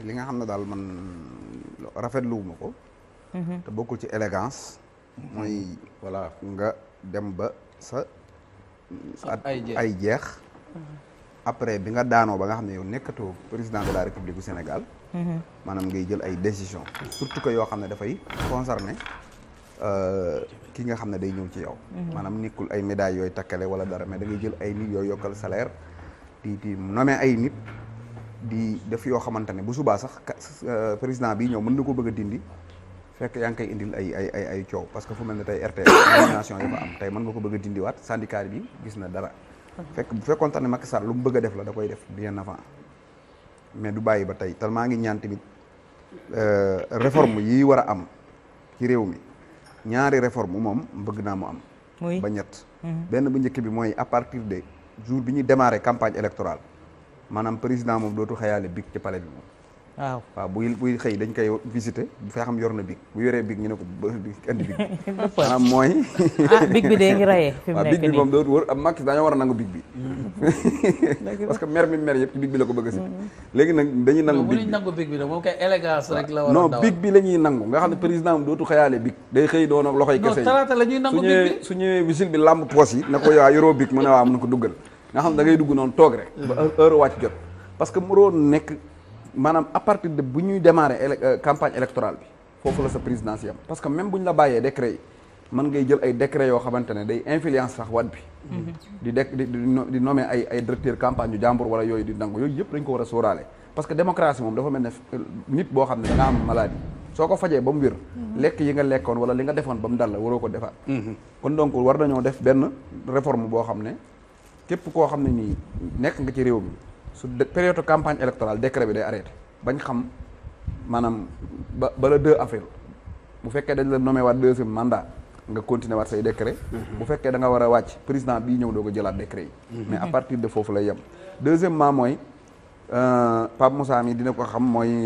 li nga xam ne daal man rafetluwuma ko. te bokkul ci élégance. mooy voilà nga dem ba sa. ay jeex. après bi nga daanoo ba nga xam ne yow nekkatoo président de la république du Sénégal. maanaam ngay jël ay décision surtout que yoo xam ne dafay concerner ki nga xam ne day ñëw ci yow. maanaam nekkul ay médailles yooyu takkale wala dara mais da ngay jël ay nit yooyu yokkal salaire di nommer ay nit di def yoo xamante ne bu subaa sax président bi ñëw mën na ko bëgg a dindi fekk yaa ngi koy indil ay coow parce que fu mel ne tey RTS nomination yi fa am tey mën nga ko bëgg a dindiwaat syndicat bi gis na dara. fekk bu fekkoonte ne Macky Sall lu mu bëgg a def la da koy def bien avant mais du bàyyi ba tey te maa ngi ñaan tamit réforme yi war a am ci réew mi ñaari réforme moom bëgg naa mu am. ba ñett. benn bu njëkk bi mooy à partir de jour bi ñuy démarrer campagne électorale maanaam président moom dootu xëyaale big ci palais bi moom. waaw buy xëy dañ koy visiter bu fee xam yor na big bu yoree big ñu ne ko indi big maanaam mooy big bi dee ngi rayee fi mu nekk nii big bi moom dootu wër am Macky dañoo war a nangu big bi parce que maire mi maire yëpp ci big bi la ko bëgg si léegi nag dañuy nangu big bi nag moom kay élégance rek la war a non big bi la ñuy nangu nga xam ne président moom dootu xëyaale big day xëy doon ak loxoy kese yi talaata la ñuy nangu big bi su ñëwee visil bi làmb poos yi na ko waa yoroo big mu ne waa mun na ko duggal nga xam ne da ngay dugg noonu toog rek ba heure wàcc jot parce que mënoo nekk maanaam à partir de bu ñuy démarrer campagne électorale bi foofu la sa présidence yam parce que même bu ñu la bàyyee décret yi mën ngay jël ay décret yoo xamante ne day influence sax wat bi di nommer ay directeur campagne yu jàmbur wala yooyu di nangu yooyu yëpp dañ ko war a sóoraale parce que démocratie moom dafa mel ne nit boo xam ne da nga am maladie soo ko fajee ba mu wér lekk yi nga lekkoon wala li nga defoon ba mu dal la waroo ko defaat kon donc war nañoo def benn réforme boo xam ne képp koo xam ne nii nekk nga ci réew mi su période campagne électorale décret bi day arrêté bañ xam maanaam ba le 2 avril bu fekkee dañ la nommé waat deuxième mandat nga continuer waat say décret bu fekkee da nga war a wàcc président bii ñëw doo ko jëlaat décret yi mais à partir de foofu lay yem deuxièmement mooy Pape Moussa mi dina ko xam mooy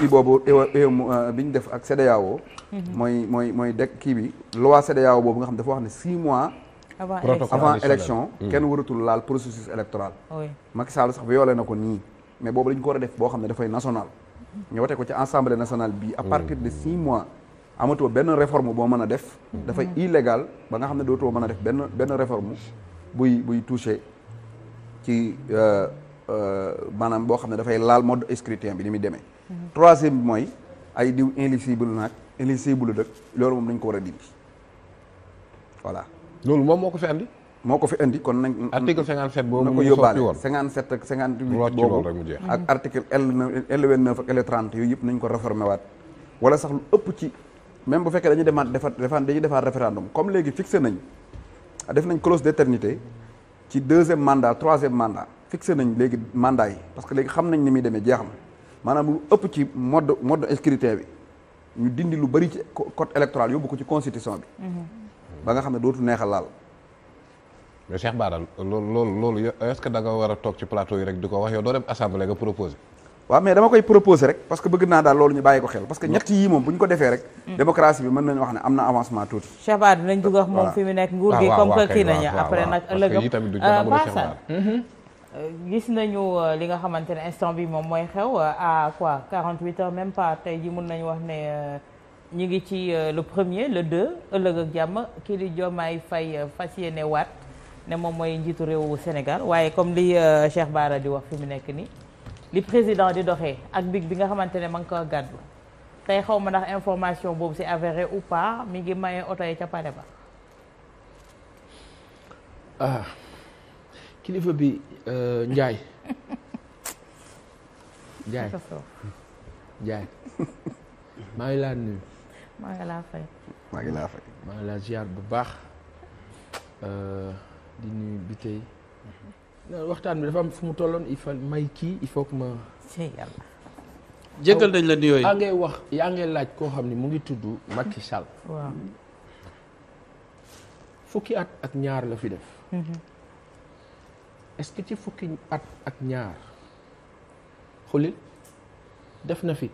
kii boobu bi ñu def ak CEDEAO mooy kii bi loi CEDEAO boobu nga xam dafa wax ne 6 mois avant élection kenn waratul laal processus électoral Macky Sall sax violé na ko nii mais boobu lañ ko war a def boo xam ne dafay national ñu wote ko ci assemblée nationale bi à partir de 6 mois amatoo benn réforme boo mën a def dafay illégal ba nga xam ne dootoo mën a def benn réforme buy touché ci maanaam boo xam ne dafay laal mode scrutin bi ni muy demee troisième bi mooy ay diw éligible dëkk loolu moom dañ ko war a dindi voilà loolu moom moo ko fi andi kon nañ article 57 boobu na ko yóbbaale 57 ak 58 boobu ak article L29 ak L30 yooyu yëpp nañ ko réformé waat wala sax lu ëpp ci même bu fekkee dañuy defaat référendum comme léegi fixé nañ def nañ clause d'éternité ci deuxième mandat troisième mandat fixé nañ léegi mandat yi parce que léegi xam nañ ni muy demee jeex na maanaam lu ëpp ci mode scrutin bi ñu dindi lu bari ci code électoral yóbbu ko ci constitution bi ba nga xam ne dootu neexal laal mais Cheikh Bara loolu est-ce que da nga war a toog ci plateau yi rek di ko wax yow doo dem assemblée nga proposé waaw mais dama koy proposé rek parce que bëgg naa daal loolu ñu bàyyi ko xel parce que ñett yii moom bu ñu ko defee rek démocratie bi mën nañu wax ne am na avancement tuuti Cheikh Bara dinañ dugg ak moom fi mu nekk nguur gi comme que kii nañu après nag ëllëgam Bassane gis nañu li nga xamante ne instant bi moom mooy xew à quoi 48 heures même pas tey ji mën nañu wax ne ñu ngi ci le premier le 2 ëllëg ak jàmm kii di Diomaye Faye fas yéene waat ne moom mooy njiitu réewu Sénégal waaye comme li Cheikh Bara di wax fi mu nekk nii li président di doxee ak big bi nga xamante ne ma ngi ko gàddu tey xaw ma ndax information boobu c'est avéré ou pas mi ngi maye oto yi ca pare ba. kilifa bi Ndiaye. maa ngi laa nuyu. maa ngi laa fay. maa ngi laa ziar bu baax. di nuyu bi tey waxtaan bi dafa am fu mu tolloon il faut que ma yàlla jéggal nañ la nuyoo yi yaa ngay laaj koo xam ne mu ngi tudd Macky Sall. waaw fukki at ak ñaar la fi def. est-ce que ci fukki at ak ñaar xulil def na fi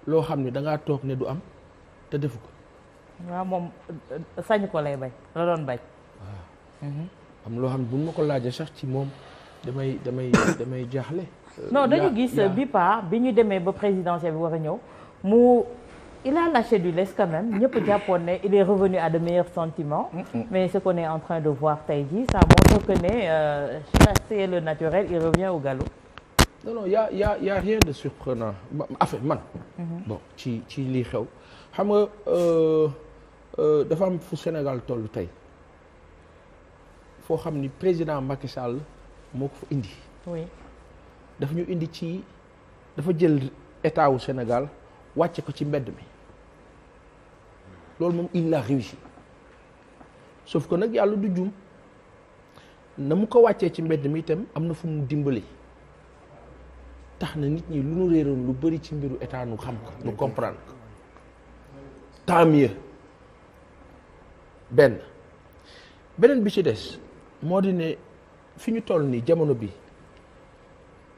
loo xam ne dangaa toog ne du am te defu ko. waaw moom sañ ko lay bañ la doon bañ. waaw am loo xam ne bu ma ko laajee sax ci moom damay jaaxle. non dañu gis bi ñu demee ba présidentielle bi war a ñëw il a lâché du lest quand même ñëpp jàppoon ne il est revenu à de meilleurs sentiments. Mais ce qu'on est en train de voir tey jii ça montre que ne chasser le naturel il revient au galop. non y a rien de surprenant enfin man. bon ci lii xew xam nga dafa am fu Sénégal toll tey foo xam ni président Macky Sall moo ko fa indi. oui dafa ñu indi dafa jël état wu Sénégal wàcce ko ci mbedd mi loolu moom il l'a réussi sauf que nag yàlla du jum na mu ko wàccee ci mbedd mi itam am na fu mu dimbali tax na nit ñi lu nu réeroon lu bari ci mbiru état nu xam ko nu comprendre ko tant mieux beneen bi ci des moo di ne fi ñu toll nii jamono bi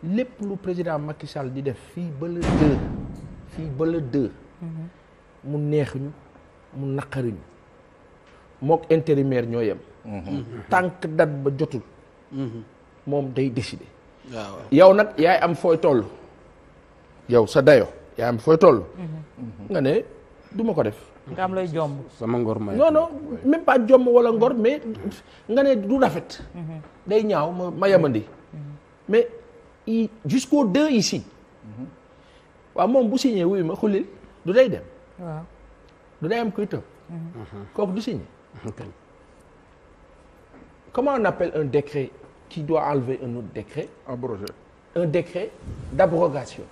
lépp lu président Macky Sall di def fii ba le 2 mu neex ñu mu naqariñu mook intérimaire ñoo yem tànk date ba jotul moom day décider yow nag yaay am fooy toll yow sa dayo yaay am fooy toll nga ne du ma ko def nga am lay jomb sama ngor may non même pas jomb wala ngor mais nga ne du rafet day ñaaw ma yamandi mais jusqu'au 2 ici waaw moom bu signé wuyu ma xulil du day dem waaw du day am kuy toog kooku du signé comment on appelle un décret qui doit enlever un autre décret abrogé un décret d'abrogation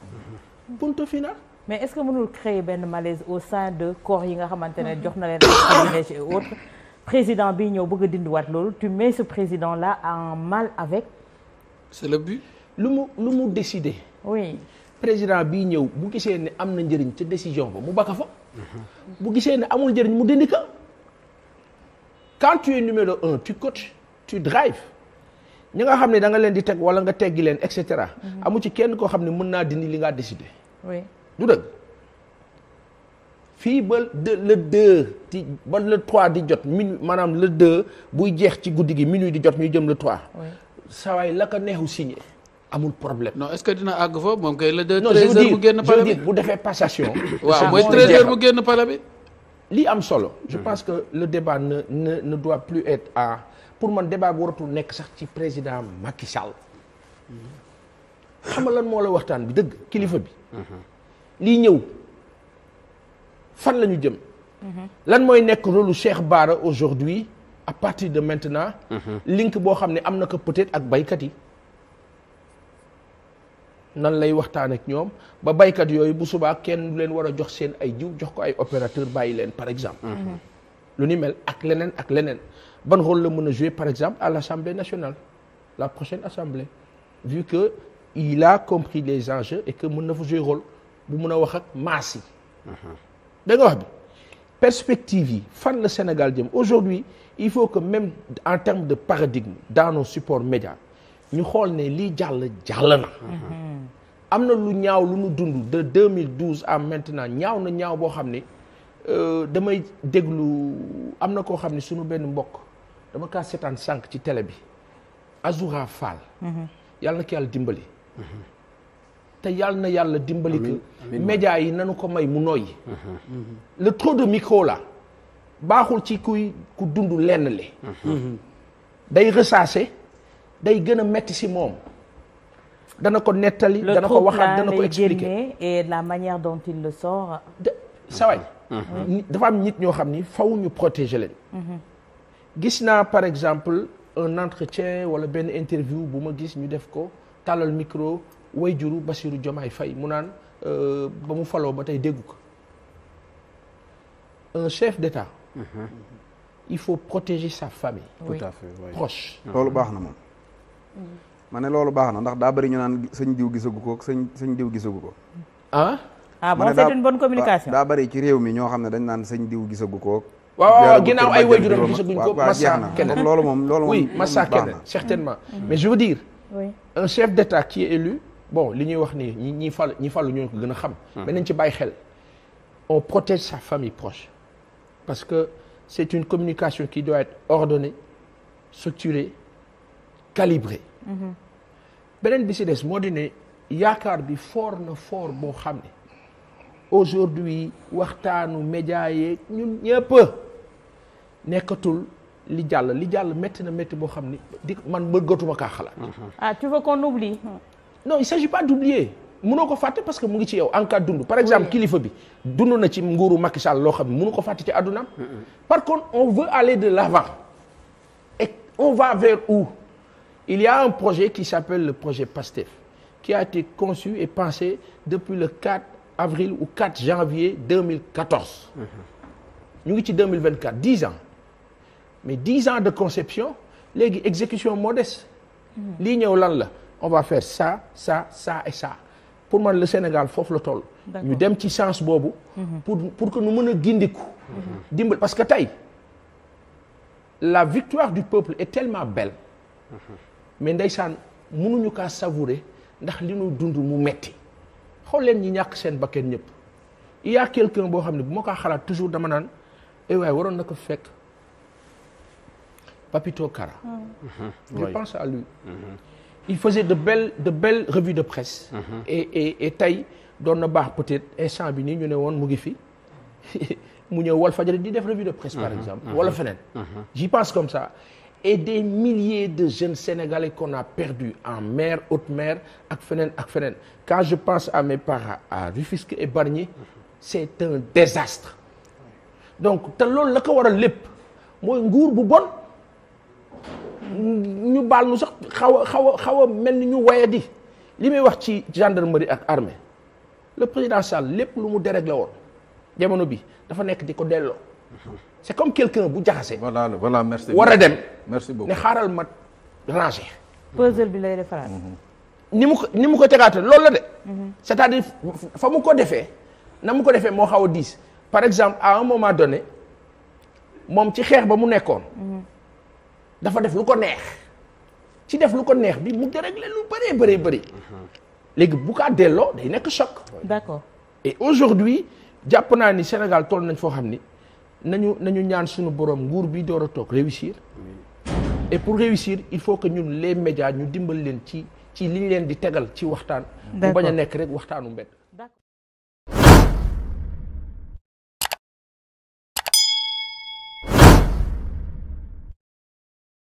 punto final mais est-ce que mënul créer benn malaise au sein de corps yi nga xamante ne jox na leen ay privilèges et autres président bi ñëw bëgg a dindiwaat loolu tu mets ce président là en mal avec c'est le but lu mu décider oui président bii ñëw bu gisee ne am na njëriñ ca décision ba mu baka fa bu gisee ne amul njëriñ mu dindi ka quand tu es numéro 1 tu coaches tu drives ñi nga xam ne da nga leen di teg wala nga teggi leen et cetera amu ci kenn koo xam ne mën naa dindi li ngaa décider oui du dëgg fii ba le 2 di ba le 3 di jot minuit maanaam le 2 buy jeex ci guddi gi minuit di jot ñu jëm le 3 sawaay la ko neexu signé amul problème. non est-ce que dina àgg fa moom kay le 2 non 13h mu génn pale bi bu defee passation. waaw mooy 13h mu génn pale bi. lii am solo. je pense que le débat ne doit plus être pour man débat bu waratul nekk sax ci président Macky Sall. xam nga lan moo la waxtaan bi dëgg kilifa bi. lii ñëw fan la ñu jëm. lan mooy nekk rôle Cheikh Bara aujourd'hui à partir de maintenant. link boo xam ne am na ko peut-être ak baykat yi. nan lay waxtaan ak ñoom ba baykat yooyu bu subaa kenn du leen war a jox seen ay jiw jox ko ay opérateur bàyyi leen par exemple. lu ni mel ak leneen ban rôle la mën a jouer par exemple à l'Assemblée nationale la prochaine assemblée vu que il a compris les enjeux et que mën na fa jouer rôle bu mën a wax ak masse yi. da nga wax bi perspective yi fan la Sénégal jëm aujourd'hui il faut que même en termes de paradigme dans nos supports médias ñu xool ne lii jàll na. am na lu ñaaw lu nu dund de 2012 à maintenant ñaaw boo xam ne damay déglu am na koo xam ne suñu benn mbokk dama kaa seetaan sànq ci télé bi Azoura Fall. yàlla na ko yàlla dimbali. te yàlla na yàlla dimbali que médias yi nanu ko may mu noyyi. le trop de micro là baaxul ci ku dund lenn li. day ressasser day gën a metti si moom. dana ko nettali dana ko waxaat dana ko expliquer et la manière dont il le sort. saway dafa am nit ñoo xam ni faw ñu protéger leen. gis naa par exemple un entretien wala benn interview bu ma gis ñu def ko tàllal micro way juru Bassirou Diomaye Faye mu naan ba mu faloo ba tey déggu ko un chef d'État. il faut protéger sa famille. tout à fait proche. loolu baax na moom. ma ne loolu baax na ndax daa bëri ñu naan sëñ diw gisagu ko sëñ diw gisagu ko. ah bon c'est une bonne communication. daa bëri ci réew mi ñoo xam ne dañ naan sëñ diw gisagu ko. waaw ginnaaw ay waajuram gisaguñ ko massa keneen loolu moom oui massa keneen certainement. mais je veux dire. oui un chef d'État qui est élu bon li ñuy wax ni ñi falu ñoo ko gën a xam. mais nañ ci bàyyi xel. on protège sa famille proche. parce que c'est une communication qui doit être ordonnée structurée calibrée. beneen bi si des moo di ne yaakaar bi fort na fort boo xam ne aujourd'hui waxtaanu média yeeg ñun ñëpp nekkatul li jàll métti na métti boo xam ni di man bëggatuma kaa xalaat. Ah, tu veux qu'on oublie? Non, il s'agit pas d'oublier. mënoo ko fàtte parce que mu ngi ci yow en cas dund par exemple kilifa bi dund na ci nguuru Macky Sall loo xam ne mënu ko fàtte ci àddunaam. Par contre on veut aller de l'avant et on va vers où? Il y a un projet qui s'appelle le projet PASTEF qui a été conçu et pensé depuis le 4 avril ou 4 janvier 2014. ñu ngi ci 2024 10 ans mais 10 ans de conception léegi exécution modeste. lii ñëw lan la on va faire ça ça ça et ça pour man le Sénégal foofu la toll. ñu dem ci sens boobu. pour que ñu mën a gindiku. dimbal parce que tey la victoire du peuple est tellement belle. mais ndeysaan mënuñu kaa savourer ndax li ñu dund mu metti xool leen ñi ñàkk seen bakkan ñëpp. il y a quelqu'un boo xam ne bu ma kaa xalaat toujours dama naan waaye waroon na ko fekk Papito Kara. Je pense à lui. Il faisait de belles revues de presse. et tey doon na baax peut-être instant bi nii ñu ne woon mu ngi fi mu ñëw Walfadjri di def revue de presse par exemple. wala feneen. J'y pense comme ça. Et des milliers de jeunes Sénégalais qu'on a perdus en mer, haute mer, ak feneen ak feneen. Quand je pense à mes parents à Rufisque et Bargny, c'est un désastre. Donc te loolu la ko waral lépp mooy nguur bu bon ñu baal nu sax xaw a mel ni ñu wayadi li muy wax ci gendarmerie ak armée le président Sall lépp lu mu déréglé woon jamono bi dafa nekk di ko delloo. C'est comme quelqu'un bu jaxase. voilà merci. war a dem. merci beaucoup ne xaaral ma ranger. puzzle bi lay defaraat. ni mu ko tegaate loolu la de. c'est-à-dire fa mu ko defee na mu ko defee moo xaw a diis. Par exemple à un moment donné moom ci xeex ba mu nekkoon. dafa def lu ko neex. ci def lu ko neex bi mu déréglé lu bëree. léegi bu kaa delloo day nekk choc. D'accord. Et aujourd'hui jàpp naa ni Sénégal toll nañ foo xam ni nañu ñaan suñu borom nguur bi door a toog réussir. Et pour réussir il faut que ñun les médias ñu dimbal leen ci li ñu leen di tegal ci waxtaan. bu bañ a nekk rek waxtaanu mbedd.